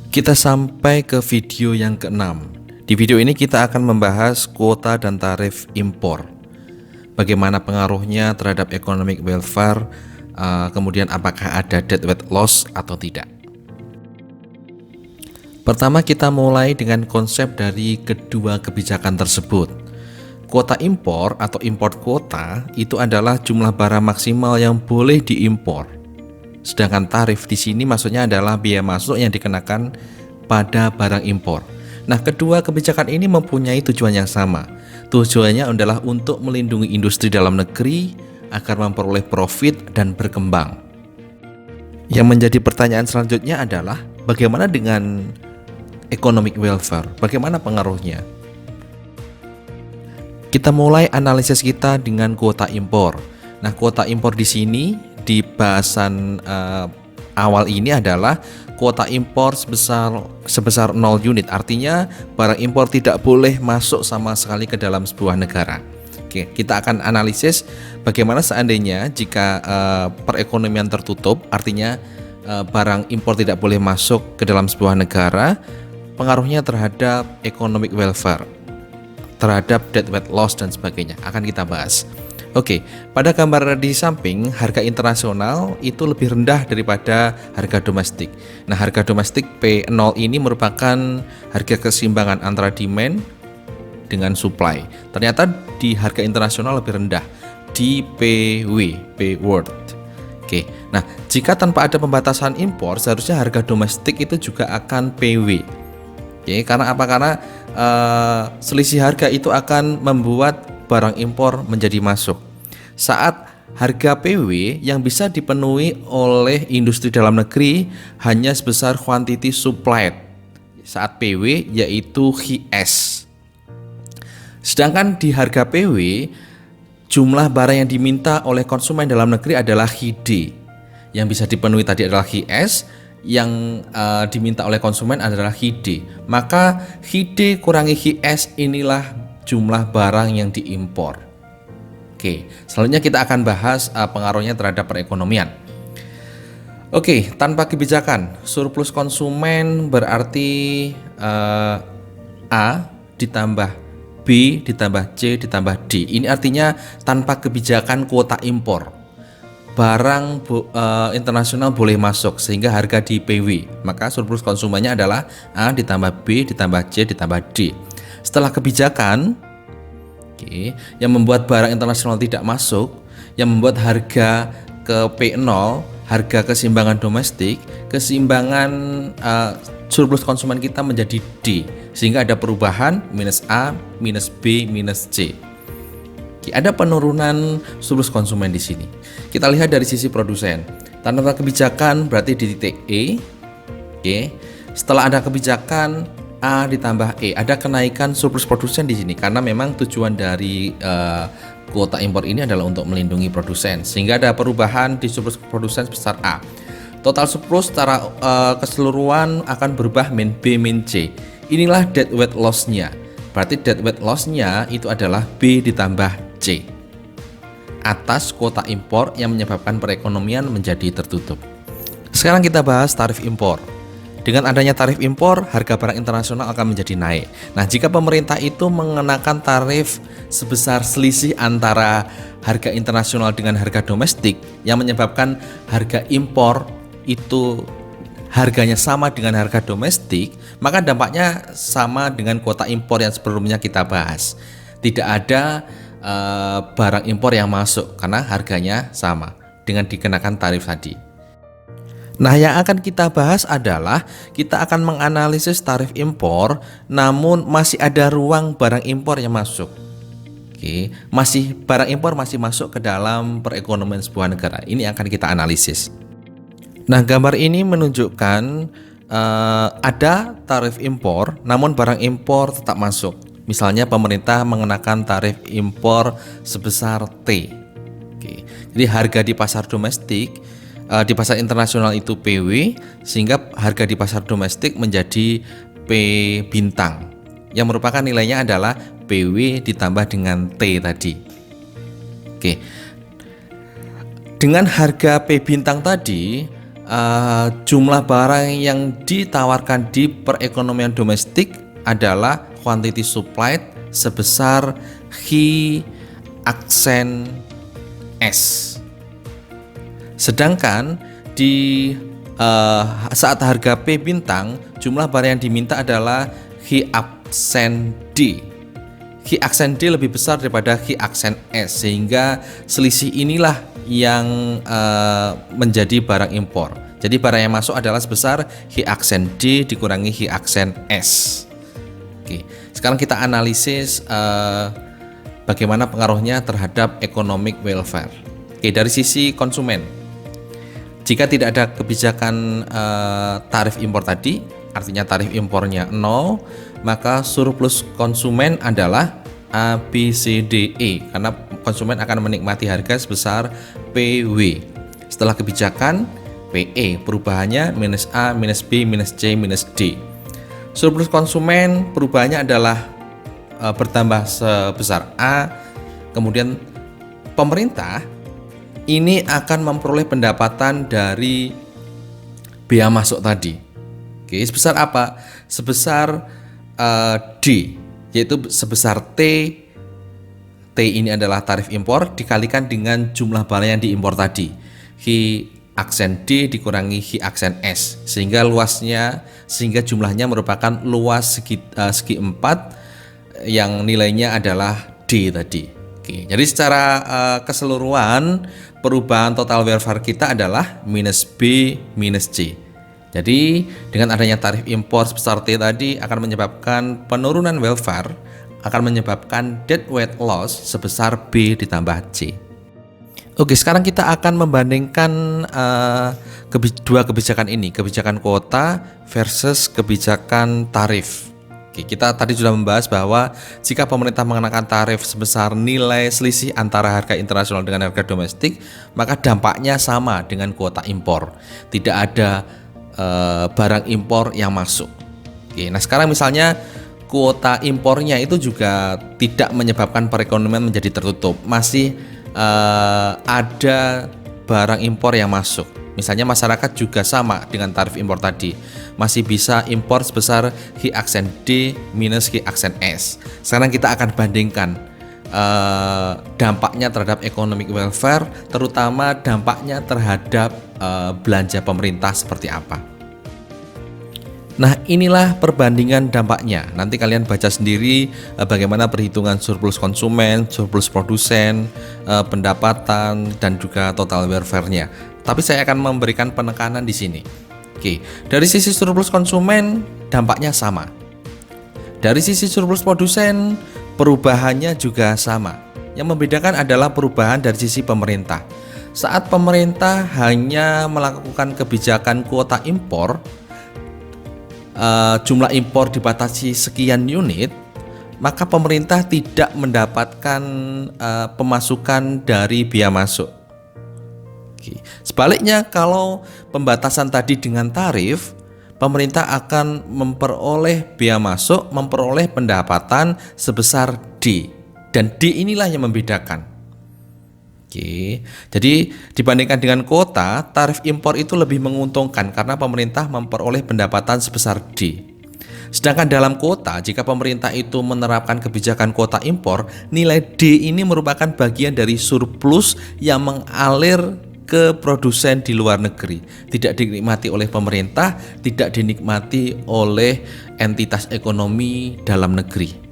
Kita sampai ke video yang keenam. Di video ini kita akan membahas kuota dan tarif impor. Bagaimana pengaruhnya terhadap economic welfare, kemudian apakah ada deadweight loss atau tidak. Pertama kita mulai dengan konsep dari kedua kebijakan tersebut. Kuota impor atau import quota itu adalah jumlah barang maksimal yang boleh diimpor. Sedangkan tarif di sini maksudnya adalah biaya masuk yang dikenakan pada barang impor. Nah, kedua kebijakan ini mempunyai tujuan yang sama. Tujuannya adalah untuk melindungi industri dalam negeri agar memperoleh profit dan berkembang. Yang menjadi pertanyaan selanjutnya adalah bagaimana dengan economic welfare? Bagaimana pengaruhnya? Kita mulai analisis kita dengan kuota impor. Nah, kuota impor di sini di bahasan awal ini adalah kuota impor sebesar 0 unit. Artinya barang impor tidak boleh masuk sama sekali ke dalam sebuah negara. Oke, kita akan analisis bagaimana seandainya jika perekonomian tertutup, artinya barang impor tidak boleh masuk ke dalam sebuah negara, pengaruhnya terhadap economic welfare, terhadap deadweight loss dan sebagainya akan kita bahas. Oke, pada gambar di samping harga internasional itu lebih rendah daripada harga domestik. Nah, harga domestik P0 ini merupakan harga keseimbangan antara demand dengan supply. Ternyata di harga internasional lebih rendah di PW, P World. Oke, nah jika tanpa ada pembatasan impor seharusnya harga domestik itu juga akan PW. Oke, karena apa? Karena selisih harga itu akan membuat barang impor menjadi masuk. Saat harga PW yang bisa dipenuhi oleh industri dalam negeri hanya sebesar quantity supplied saat PW, yaitu HIS. Sedangkan di harga PW jumlah barang yang diminta oleh konsumen dalam negeri adalah HID. Yang bisa dipenuhi tadi adalah HIS, yang diminta oleh konsumen adalah HID. Maka HID kurangi HIS, inilah jumlah barang yang diimpor. Oke, selanjutnya kita akan bahas pengaruhnya terhadap perekonomian. Oke, tanpa kebijakan surplus konsumen berarti A ditambah B ditambah C ditambah D. Ini artinya tanpa kebijakan kuota impor barang internasional boleh masuk sehingga harga di PW, maka surplus konsumennya adalah A ditambah B ditambah C ditambah D. Setelah kebijakan yang membuat barang internasional tidak masuk, yang membuat harga ke P0, harga keseimbangan domestik, keseimbangan surplus konsumen kita menjadi D, sehingga ada perubahan minus A, minus B, minus C. Ada penurunan surplus konsumen di sini. Kita lihat dari sisi produsen. Tanpa kebijakan berarti di titik E. Oke. Setelah ada kebijakan A ditambah E, ada kenaikan surplus produsen di sini karena memang tujuan dari kuota impor ini adalah untuk melindungi produsen, sehingga ada perubahan di surplus produsen sebesar A. Total surplus secara keseluruhan akan berubah min B min C. Inilah deadweight loss-nya. Berarti deadweight loss-nya itu adalah B ditambah C atas kuota impor yang menyebabkan perekonomian menjadi tertutup. Sekarang kita bahas tarif impor. Dengan adanya tarif impor, harga barang internasional akan menjadi naik. Nah, jika pemerintah itu mengenakan tarif sebesar selisih antara harga internasional dengan harga domestik yang menyebabkan harga impor itu harganya sama dengan harga domestik, maka dampaknya sama dengan kuota impor yang sebelumnya kita bahas. Tidak ada barang impor yang masuk karena harganya sama dengan dikenakan tarif tadi. Nah, yang akan kita bahas adalah kita akan menganalisis tarif impor, namun masih ada ruang barang impor yang masuk. Oke, barang impor masih masuk ke dalam perekonomian sebuah negara. Ini akan kita analisis. Nah, gambar ini menunjukkan ada tarif impor, namun barang impor tetap masuk. Misalnya pemerintah mengenakan tarif impor sebesar T. Oke. Jadi harga di pasar domestik, di pasar internasional itu PW, sehingga harga di pasar domestik menjadi P bintang, yang merupakan nilainya adalah PW ditambah dengan T tadi. Oke. Dengan harga P bintang tadi, jumlah barang yang ditawarkan di perekonomian domestik adalah quantity supplied sebesar Hi aksen S. Sedangkan di saat harga P bintang, jumlah barang yang diminta adalah Hi aksen D. Hi aksen D lebih besar daripada Hi aksen S, sehingga selisih inilah yang menjadi barang impor. Jadi barang yang masuk adalah sebesar Hi aksen D dikurangi Hi aksen S. Oke, sekarang kita analisis bagaimana pengaruhnya terhadap economic welfare. Oke, dari sisi konsumen, jika tidak ada kebijakan tarif impor tadi, artinya tarif impornya 0, maka surplus konsumen adalah A, B, C, D, E, karena konsumen akan menikmati harga sebesar PW. Setelah kebijakan PE, perubahannya minus A, minus B, minus C, minus D. Surplus konsumen perubahannya adalah bertambah sebesar A, kemudian pemerintah ini akan memperoleh pendapatan dari bea masuk tadi. Oke, sebesar apa? Sebesar D, yaitu sebesar T. T ini adalah tarif impor dikalikan dengan jumlah barang yang diimpor tadi. Hi aksen D dikurangi Hi aksen S, sehingga jumlahnya merupakan luas segi 4 yang nilainya adalah D tadi. Oke, jadi secara keseluruhan perubahan total welfare kita adalah minus B minus C. Jadi dengan adanya tarif impor sebesar T tadi akan menyebabkan penurunan welfare, akan menyebabkan deadweight loss sebesar B ditambah C. Oke, sekarang kita akan membandingkan dua kebijakan ini, kebijakan kuota versus kebijakan tarif. Oke, kita tadi sudah membahas bahwa jika pemerintah mengenakan tarif sebesar nilai selisih antara harga internasional dengan harga domestik, maka dampaknya sama dengan kuota impor. Tidak ada barang impor yang masuk. Oke, nah sekarang misalnya kuota impornya itu juga tidak menyebabkan perekonomian menjadi tertutup, masih ada barang impor yang masuk. Misalnya masyarakat juga sama dengan tarif impor tadi, masih bisa impor sebesar Hi aksen D minus Hi aksen S. Sekarang kita akan bandingkan dampaknya terhadap economic welfare, terutama dampaknya terhadap belanja pemerintah seperti apa. Nah, inilah perbandingan dampaknya. Nanti kalian baca sendiri bagaimana perhitungan surplus konsumen, surplus produsen, pendapatan, dan juga total welfare-nya. Tapi saya akan memberikan penekanan di sini. Oke, dari sisi surplus konsumen dampaknya sama. Dari sisi surplus produsen perubahannya juga sama. Yang membedakan adalah perubahan dari sisi pemerintah. Saat pemerintah hanya melakukan kebijakan kuota impor, jumlah impor dibatasi sekian unit, maka pemerintah tidak mendapatkan pemasukan dari bea masuk. Oke. Sebaliknya, kalau pembatasan tadi dengan tarif, pemerintah akan memperoleh bea masuk, memperoleh pendapatan sebesar D, dan D inilah yang membedakan. Oke, jadi dibandingkan dengan kuota, tarif impor itu lebih menguntungkan karena pemerintah memperoleh pendapatan sebesar D. Sedangkan dalam kuota, jika pemerintah itu menerapkan kebijakan kuota impor, nilai D ini merupakan bagian dari surplus yang mengalir ke produsen di luar negeri, tidak dinikmati oleh pemerintah, tidak dinikmati oleh entitas ekonomi dalam negeri.